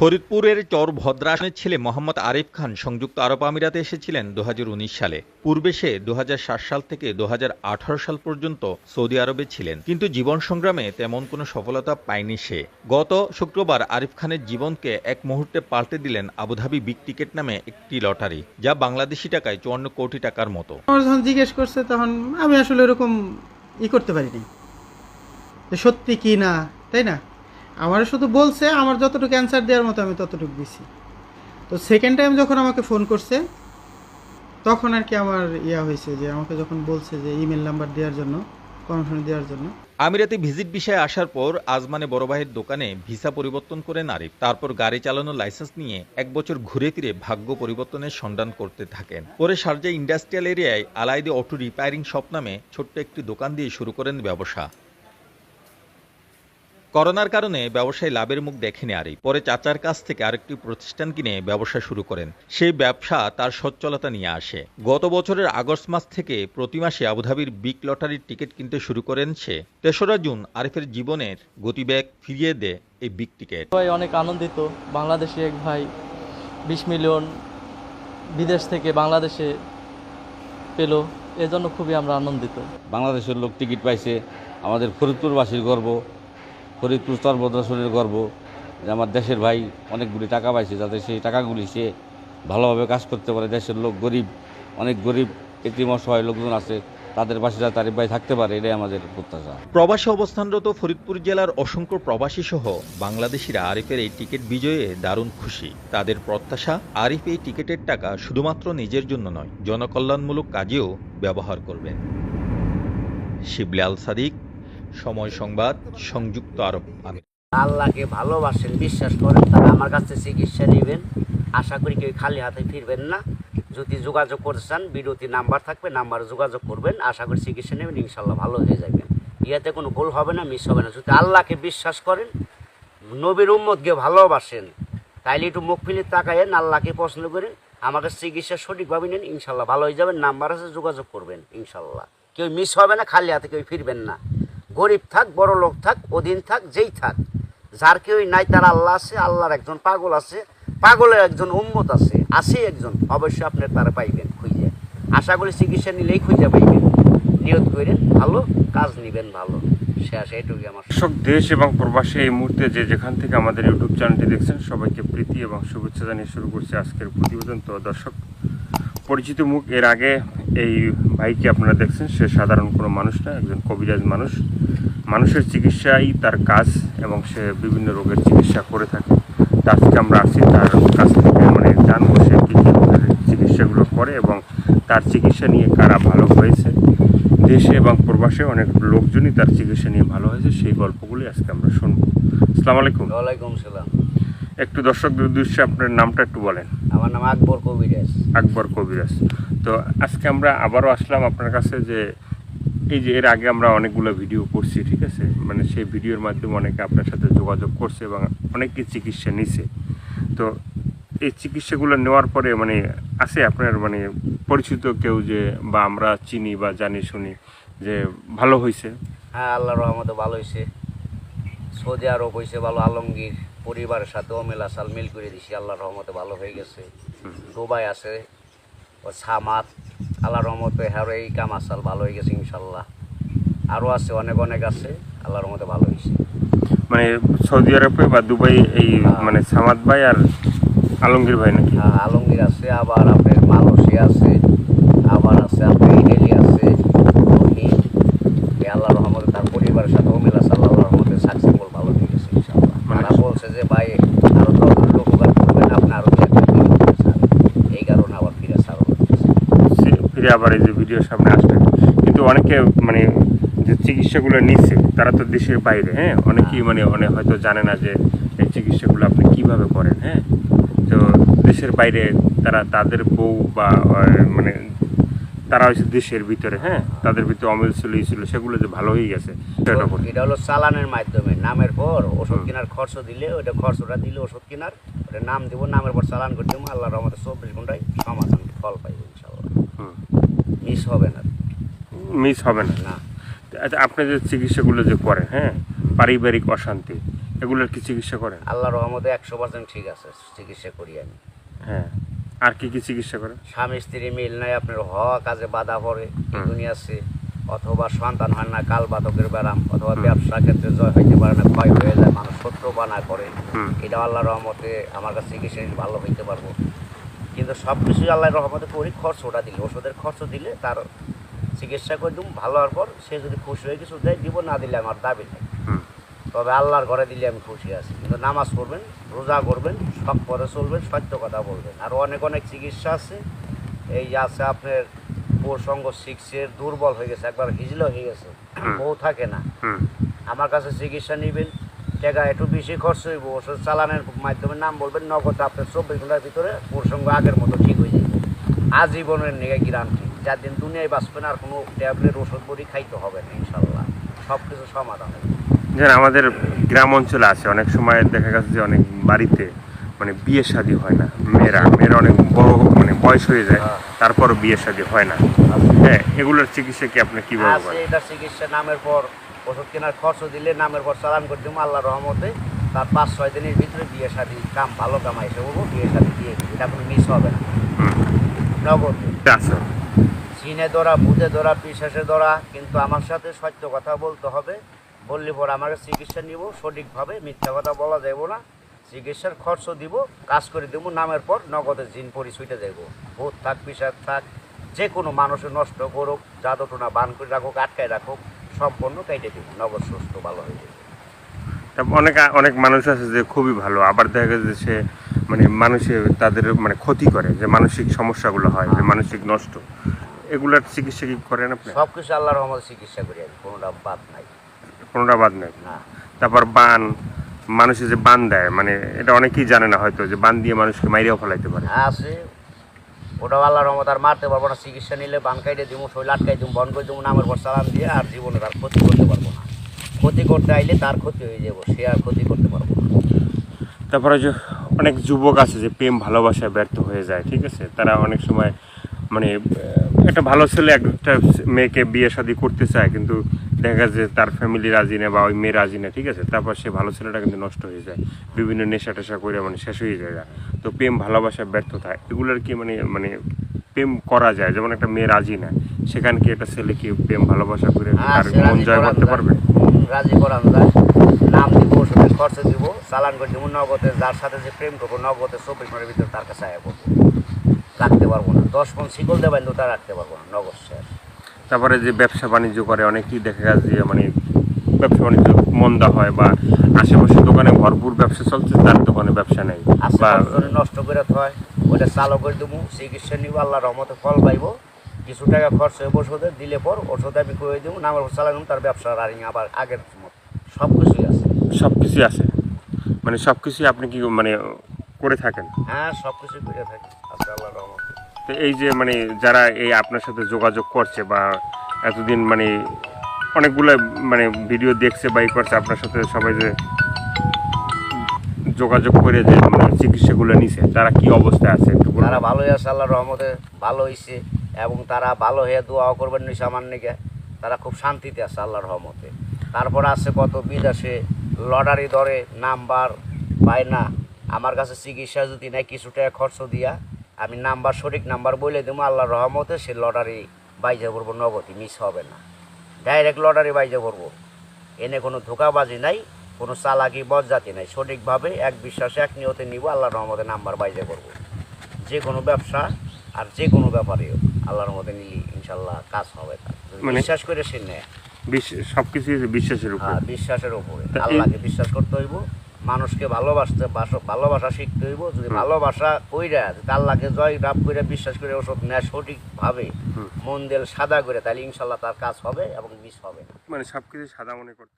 ফরিদপুরের চরভদ্রাসনের ছেলে মোহাম্মদ আরিফ খান সংযুক্ত আরব আমিরাতে এসেছিলেন 2019 সালে। পূর্বে সে 2007 সাল থেকে 2018 সাল পর্যন্ত সৌদি আরবে ছিলেন, কিন্তু জীবন সংগ্রামে তেমন কোনো সফলতা পায়নি সে। গত শুক্রবার আরিফ খানের জীবনকে এক মুহূর্তে পাল্টে দিলেন আবুধাবি বিগ টিকেট নামে একটি লটারি, যা বাংলাদেশি টাকায় 54 কোটি টাকার মতো। আমার যখন জিজ্ঞেস করছে তখন আমি আসলে এরকম করতে পারিনি যে সত্যি কি না, তাই না? আমার শুধু বলছে, আমার যতটুকু অ্যান্সার দেওয়ার মতো আমি ততটুকু দিছি। তো সেকেন্ড টাইম যখন আমাকে ফোন করছে তখন আর কি আমার হয়েছে যে আমাকে যখন বলছে যে ইমেল নাম্বার দেওয়ার জন্য, কনফার্মেশন দেওয়ার জন্য। আমিরাতে ভিজিট ভিসায় আসার পর আজমানে বড় ভাইয়ের দোকানে ভিসা পরিবর্তন করেন আরিফ। তারপর গাড়ি চালানোর লাইসেন্স নিয়ে 1 বছর ঘুরে ফিরে ভাগ্য পরিবর্তনের সন্ধান করতে থাকেন। পরে শারজা ইন্ডাস্ট্রিয়াল এরিয়ায় আলাইদে অটো রিপেয়ারিং শপ নামে ছোট্ট একটি দোকান দিয়ে শুরু করেন ব্যবসা। করোনার কারণে ব্যবসায় লাভের মুখ দেখেনি আরিফ। পরে চাচার কাছ থেকে আরেকটি প্রতিষ্ঠান কিনে ব্যবসা শুরু করেন। সেই ব্যবসা তার সচ্ছলতা নিয়ে আসে। গত বছরের আগস্ট মাস থেকে প্রতি মাসে আবুধাবির বিগ লটারির টিকিট কিনতে শুরু করেন সে। 3রা জুন আরিফের জীবনের গতিবেগ ফিরিয়ে দেয় এই বিগ টিকেট। ভাই অনেক আনন্দিত, বাংলাদেশি এক ভাই 20 মিলিয়ন বিদেশ থেকে বাংলাদেশে পেল, এজন্য খুবই আমরা আনন্দিত। বাংলাদেশের লোক টিকিট পাইছে, আমাদের ফরিদপুরবাসীর গর্ব, ফরিদপুর চরভদ্রাসনের গর্ব যে আমার দেশের ভাই অনেকগুলি টাকা পাইছে, যাতে সেই টাকাগুলি সে ভালোভাবে কাজ করতে পারে। দেশের লোক গরিব, অনেক গরিব এতিম অসহায় লোকজন আছে, তাদের পাশে যাতে আরিফ ভাই থাকতে পারে, এটাই আমাদের প্রত্যাশা। প্রবাসী অবস্থানরত ফরিদপুর জেলার অসংখ্য প্রবাসী সহ বাংলাদেশিরা আরিফের এই টিকিট বিজয়ে দারুণ খুশি। তাদের প্রত্যাশা আরিফ এই টিকিটের টাকা শুধুমাত্র নিজের জন্য নয়, জনকল্যাণমূলক কাজেও ব্যবহার করবেন। শিবলি আল সাদিক, সময় সংবাদ, সংযুক্ত আরব আমিরাত। আল্লাহকে ভালোবাসেন, বিশ্বাস করেন, তারা আমার কাছে চিকিৎসা নেবেন। আশা করি কেউ খালি হাতে ফিরবেন না। যদি যোগাযোগ করতে চান, বিরতি নাম্বার থাকবে, নাম্বারে যোগাযোগ করবেন। আশা করি চিকিৎসা নেবেন, ইনশাল্লাহ ভালো হয়ে যাবেন। ইয়াতে কোনো ভুল হবে না, মিস হবে না। যদি আল্লাহকে বিশ্বাস করেন, নবীর উম্মতকে ভালোবাসেন, তাইলে একটু মুখ ফিরে তাকায়েন, আল্লাহকে পছন্দ করেন, আমাকে চিকিৎসা সঠিকভাবে নেন, ইনশাল্লাহ ভালো হয়ে যাবেন। নাম্বার আছে, যোগাযোগ করবেন, ইনশাল্লাহ কেউ মিস হবে না, খালি হাতে কেউ ফিরবেন না। গরিব থাক, বড় লোক থাক, অধীন থাক, যেই থাক, যার কেউ নাই তার আল্লাহ আছে। আল্লাহর একজন পাগল আছে, পাগলের একজন উম্মত আছে একজন, অবশ্যই আপনার তারা পাইবেন খুঁজে। আশা করি চিকিৎসা নিলেই খুঁজে পাইবেন। নিয়ত করেন, ভালো কাজ নেবেন, ভালো শেষ। এইটুকুই আমার। দর্শক, দেশ এবং প্রবাসী এই মুহূর্তে যে যেখান থেকে আমাদের ইউটিউব চ্যানেলটি দেখছেন, সবাইকে প্রীতি এবং শুভেচ্ছা জানিয়ে শুরু করছি আজকের প্রতিবেদন। তো দর্শক, পরিচিত মুখ, এর আগে এই ভাইকে আপনারা দেখছেন, সে সাধারণ কোনো মানুষ না, একজন কবিরাজ মানুষ। মানুষের চিকিৎসাই তার কাজ এবং সে বিভিন্ন রোগের চিকিৎসা করে থাকে। তো আজকে আমরা আসি তার কাছ থেকে, জানবো সে কী কী চিকিৎসাগুলো করে এবং তার চিকিৎসা নিয়ে কারা ভালো হয়েছে। দেশে এবং প্রবাসে অনেক লোকজনই তার চিকিৎসা নিয়ে ভালো হয়েছে, সেই গল্পগুলি আজকে আমরা শুনবো। আসসালামু আলাইকুম। ওয়ালাইকুম সালাম। একটু দর্শকদের উদ্দেশ্যে আপনার নামটা একটু বলেন। আমার নাম আকবর কবিরাজ। আকবর কবিরাজ। তো আজকে আমরা আবারও আসলাম আপনার কাছে, যে এই যে এর আগে আমরা অনেকগুলো ভিডিও করছি, ঠিক আছে, সেই ভিডিওর মাধ্যমে অনেকে আপনার সাথে যোগাযোগ করছে এবং অনেকে চিকিৎসা নিছে। তো এই চিকিৎসাগুলো নেওয়ার পরে আছে আপনার পরিচিত কেউ যে, বা আমরা চিনি বা জানি শুনি যে ভালো হয়েছে? হ্যাঁ, আল্লাহর রহমতে ভালো হয়েছে। সৌদি আরব হয়েছে ভালো, আলমগীর পরিবারের সাথে অমেলা সাল মিল করে দিছি, আল্লাহর রহমতে ভালো হয়ে গেছে। দুবাই আছে ও সামাত, আল্লাহর রহমতে হ্যারো এই কামাসাল ভালো হয়ে গেছে ইনশাল্লাহ। আরও আছে, অনেক আছে, আল্লাহর রহমতে ভালো হয়েছে। সৌদি আরবে বা দুবাই এই সামাদ ভাই আর আলমগীর ভাই নাকি? হ্যাঁ, আলমগীর আছে, আবার আপনার মালয়েশিয়া আছে, আবার আছে আপনার ইটালি আছে। আল্লাহর রহমতে তার পরিবারের সাথে অমেলা সাল আল্লাহর রহমতে সাকসেসফুল ভালো হয়ে গেছে ইনশাল্লাহ। তারা বলছে যে ভাই আরো 10 লোক উপকার করবেন, আপনি আরো এই কারণে আবার ফিরে আবার এই যে ভিডিওর সামনে আসবেন। কিন্তু অনেকে যে চিকিৎসাগুলো নিচ্ছে তারা তো দেশের বাইরে, হ্যাঁ, অনেকেই অনেক হয়তো জানে না যে এই চিকিৎসাগুলো আপনি কিভাবে করেন। হ্যাঁ, তো দেশের বাইরে তারা তাদের বউ বা তারা হচ্ছে দেশের ভিতরে, হ্যাঁ, তাদের ভিতরে অমিল ছিল, সেগুলো যে ভালো হয়ে গেছে। এটা হলো চালানের মাধ্যমে, নামের পর ওষুধ কেনার খরচ দিলে, ওইটা খরচটা দিলে ওষুধ কেনার, ওটা নাম দিব, নামের পর চালান করে দেবো, আল্লাহর রহমতে 24 ঘন্টায় সমাধান ফল পাইব ইনশাআল্লাহ। মিস হবে না। আচ্ছা, আপনি যে চিকিৎসাগুলো যে করেন, হ্যাঁ, পারিবারিক অশান্তি, এগুলোর কি চিকিৎসা করেন? আল্লাহর রহমতে 100% ঠিক আছে, চিকিৎসা করি আমি। হ্যাঁ, আর কি কি চিকিৎসা করেন? স্বামী স্ত্রী মিল নাই, আপনার হওয়া কাজে বাধা পড়ে দুনিয়াছে, অথবা সন্তান হয় না, কাল বাতকের ব্যারাম, অথবা ব্যবসা ক্ষেত্রে জয় হইতে পারে না, ক্ষয় হয়ে যায়, মানুষ শত্রু বানা করে, এটা আল্লাহর রহমতে আমার কাছে চিকিৎসা নিলে ভালো হইতে পারবো। কিন্তু সব কিছুই আল্লাহর রহমতে করি, খরচটা দিলে, ওষুধের খরচ দিলে তার চিকিৎসা করে দিব, ভালো হওয়ার পর সে যদি খুশি হয়ে কিছু দেয় দিব, না দিলে আমার দাবি নেই। তবে আল্লাহর ঘরে দিলে আমি খুশি আছি। কিন্তু নামাজ পড়বেন, রোজা করবেন, সব পথে চলবেন, সত্য কথা বলবেন। আর অনেক অনেক চিকিৎসা আছে, এই যে আছে আপনার প্রসঙ্গ শিখছের দুর্বল হয়ে গেছে, একবার হিজল হয়ে গেছে, বউ থাকে না, আমার কাছে চিকিৎসা নেবেন, টাকা একটু বেশি খরচ হইব, ওষুধ চালানের মাধ্যমে নাম বলবেন, নগদ আপনার 24 ঘন্টার ভিতরে প্রসঙ্গ আগের মতো ঠিক হয়ে যাবে, আজীবনের নিয়ে গ্যারান্টি। 4 দিন দুনিয়ায় বাঁচবেন, আর কোনো ট্যাবলেট ওষুধ বড়ি খাইতে হবে না, ইনশাল্লাহ সব কিছু সমাধান হবে। যেন আমাদের গ্রাম অঞ্চলে আছে, অনেক সময় দেখা গেছে যে অনেক বাড়িতে মানে বিয়ে শাদী হয় না, মেয়েরা অনেক বড় মানে বয়স হয়ে যায়, তারপরও বিয়ে শাদী হয় না। হ্যাঁ, এগুলোর চিকিৎসা কি আপনি কিভাবে আছে করেন? এটা চিকিৎসা নামের পর ওষুধ কেনার খরচ দিলে, নামের পর চালান করে দেবো, আল্লাহর রহমতে তার 5-6 দিনের ভিতরে বিয়ে শাদী কাম ভালো কামাই এসে বলবো, বিয়ে শাদী দিয়ে দেবো, এটা কোনো মিস হবে না, নগদ। আচ্ছা, চিনে ধরা, ভূতে ধরা, বিশ্বাসে ধরা, কিন্তু আমার সাথে সত্য কথা বলতে হবে, বললে পর আমার চিকিৎসা নিব সঠিকভাবে, মিথ্যা কথা বলা যাইব না, চিকিৎসার খরচ দিব, কাজ করে দেবো, নামের পর নগদের জিন পরিচয়টা দেবো। ভূত থাক, পিসাব থাক, যে কোনো মানুষের নষ্ট করুক, জাদুটোনা বান করে রাখুক, আটকায় রাখুক, সম্পূর্ণ কেটে দিব, নগদ সুস্থ ভালো হয়ে যাবে। অনেক মানুষ আছে যে খুবই ভালো, আবার দেখা গেছে যে সে মানে মানুষের তাদের মানে ক্ষতি করে, যে মানসিক সমস্যাগুলো হয়, যে মানসিক নষ্ট, এগুলার চিকিৎসা কি করেন আপনি? সব কিছু আল্লাহর রহমতে চিকিৎসা করি আমি, কোনোটা বাদ নাই। কোনোটা বাদ নেই না, তারপর বান, মানুষে যে বান দেয়, মানে এটা অনেকেই জানে না হয়তো, যে বান দিয়ে মানুষকে মাইরেও ফেলাইতে পারে। আছে, ওটাও আল্লাহর রহমত, আর মারতে পারবো না, চিকিৎসা নিলে বান কাইটে দিব, শরীর আটকাই দিব, বন করে দেবো, নামের পর চালান দিয়ে, আর জীবনে তার ক্ষতি করতে পারবো না। ক্ষতি করতে আইলে তার ক্ষতি হয়ে যাবো, সে আর ক্ষতি করতে পারবো না। তারপরে যে অনেক যুবক আছে যে প্রেম ভালোবাসায় ব্যর্থ হয়ে যায়, ঠিক আছে, তারা অনেক সময় মানে একটা ভালো ছেলে একটা মেয়েকে বিয়ে শাদী করতে চায়, কিন্তু দেখা যায় যে তার ফ্যামিলি রাজি না, বা ওই মেয়ে রাজি না, ঠিক আছে, তারপর সে ভালো ছেলেটা কিন্তু নষ্ট হয়ে যায়, বিভিন্ন নেশা টেশা করে মানে শেষ হয়ে যায়। তো প্রেম ভালোবাসায় ব্যর্থতা, এগুলোর কি মানে প্রেম করা যায়, যেমন একটা মেয়ে রাজি না, সেখানে কি একটা ছেলে কি প্রেম ভালোবাসা করে তার মন জয় করতে পারবে? রাজি করানো যায়, নাম দিব, ওষুধের খরচ দিব, চালান করে দিব, নগদে যার সাথে যে প্রেম করবো, নগদে 24 ঘন্টার ভিতরে তার কাছে আয়া করবো, রাখতে পারবো না, 10 পণ শিকল দেবেন তো তা রাখতে পারবো না, নগদ শেষ। তারপরে যে ব্যবসা বাণিজ্য করে, অনেকেই দেখা গেছে যে মানে ব্যবসা বাণিজ্য মন্দা হয়, বা আশেপাশে দোকানে ভরপুর ব্যবসা চলছে, তার দোকানে ব্যবসা নেই, বা নষ্ট করে হয়, ওটা চালু করে দেবো, চিকিৎসা নিব, আল্লাহর রহমতে ফল পাইব, কিছু টাকা খরচ হয়ে ওষুধে দিলে পর ওষুধে আমি করে দেবো, নামের ওষুধ চালানো, তার ব্যবসা রানিং আবার আগের মতো, সব কিছুই আছে। সব কিছুই আছে, মানে সব কিছুই আপনি কি মানে করে থাকেন? হ্যাঁ, সব কিছুই করে থাকি, আছে আল্লাহর রহমতে। তো এই যে মানে যারা এই আপনার সাথে যোগাযোগ করছে, বা এতদিন মানে অনেকগুলো মানে ভিডিও দেখছে বা ই করছে আপনার সাথে, সবাই যে যোগাযোগ করে যে মানে চিকিৎসাগুলো নিছে, তারা কি অবস্থায় আছে একটু বলুন? তারা ভালোই আছে, আল্লাহর রহমতে ভালো হয়েছে, এবং তারা ভালো হয়ে দোয়াও করবেন নিছে আমার নিকে, তারা খুব শান্তিতে আছে আল্লাহর রহমতে। তারপর আছে কত বিদেশে লটারি ধরে নাম্বার পায় না, আমার কাছে চিকিৎসা যদি নেয় কিছু টাকা খরচ দিয়া আমি নাম্বার, সঠিক নাম্বার বলে দেবো, আল্লাহর রহমতে সে লটারি বাইজে পড়বো, নগদই মিস হবে না, ডাইরেক্ট লটারি বাইজে পড়বো, এনে কোনো ধোকাবাজি নাই, কোনো চালাকি বজ্জাতি নাই, সঠিকভাবে এক বিশ্বাসে এক নিয়তে নিব, আল্লাহর রহমতে নাম্বার বাইজে করবো, যে কোনো ব্যবসা আর যে কোনো ব্যাপারেও আল্লাহর রহমতে নিলি ইনশাল্লাহ কাজ হবে, তার মানে বিশ্বাস করে সে নেয়। সবকিছু বিশ্বাসের উপর। হ্যাঁ, বিশ্বাসের উপরে, আল্লাহকে বিশ্বাস করতে হইব, মানুষকে ভালোবাসা শিখতে হইব, যদি ভালোবাসা কইরা আল্লাহকে জয় লাভ করে বিশ্বাস করে ওসব নেয় সঠিকভাবে, মন দিল সাদা করে, তাহলে ইনশাল্লাহ তার কাজ হবে এবং মিস হবে না। মানে সবকিছু সাদা মনে করতে